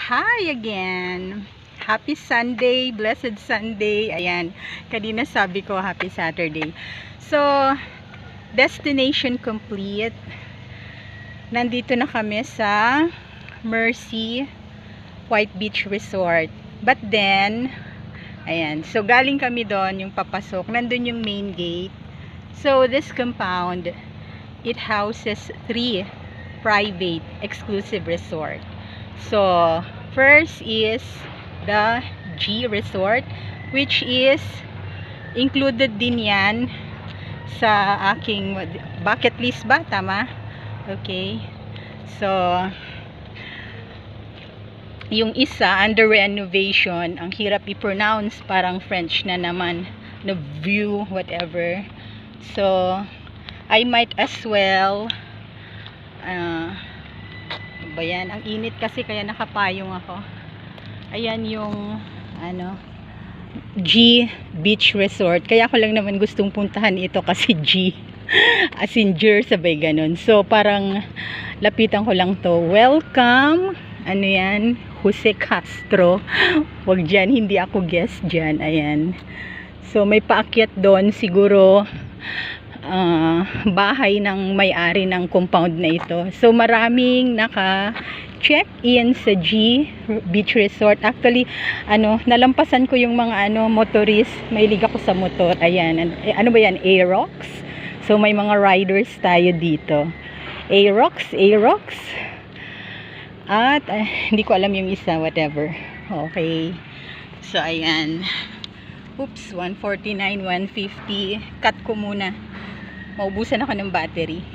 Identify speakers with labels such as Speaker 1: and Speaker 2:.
Speaker 1: Hi again! Happy Sunday! Blessed Sunday! Ayan, kanina sabi ko Happy Saturday. So, destination complete. Nandito na kami sa Mercy White Beach Resort. But then, ayan, so galing kami doon, yung papasok. Nandun yung main gate. So, this compound, it houses 3 private exclusive resort. So, first is the G Resort, which is included din yan sa aking bucket list ba? Tama? Okay. So, yung isa, under renovation, ang hirap i-pronounce, parang French na naman, na view, whatever. So, I might as well ba yan? Ang init kasi kaya nakapayong ako. Ayan yung G Beach Resort. Kaya ako lang naman gustong puntahan ito kasi G as in Jer, sabay ganun. So parang lapitan ko lang to. Welcome. Ano yan? Jose Castro. Wag dyan, hindi ako guest dyan. Ayan. So may paakyat doon siguro bahay ng may-ari ng compound na ito. So maraming naka-check-in sa G Beach Resort. Actually, nalampasan ko yung mga motorist. Mahilig ako sa motor. Ayan. Ano ba yan? Aerox. So may mga riders tayo dito. Aerox. At hindi ko alam yung isa, whatever. Okay. So ayan. Oops, 149, 150. Cut ko muna. Maubusan ako ng battery.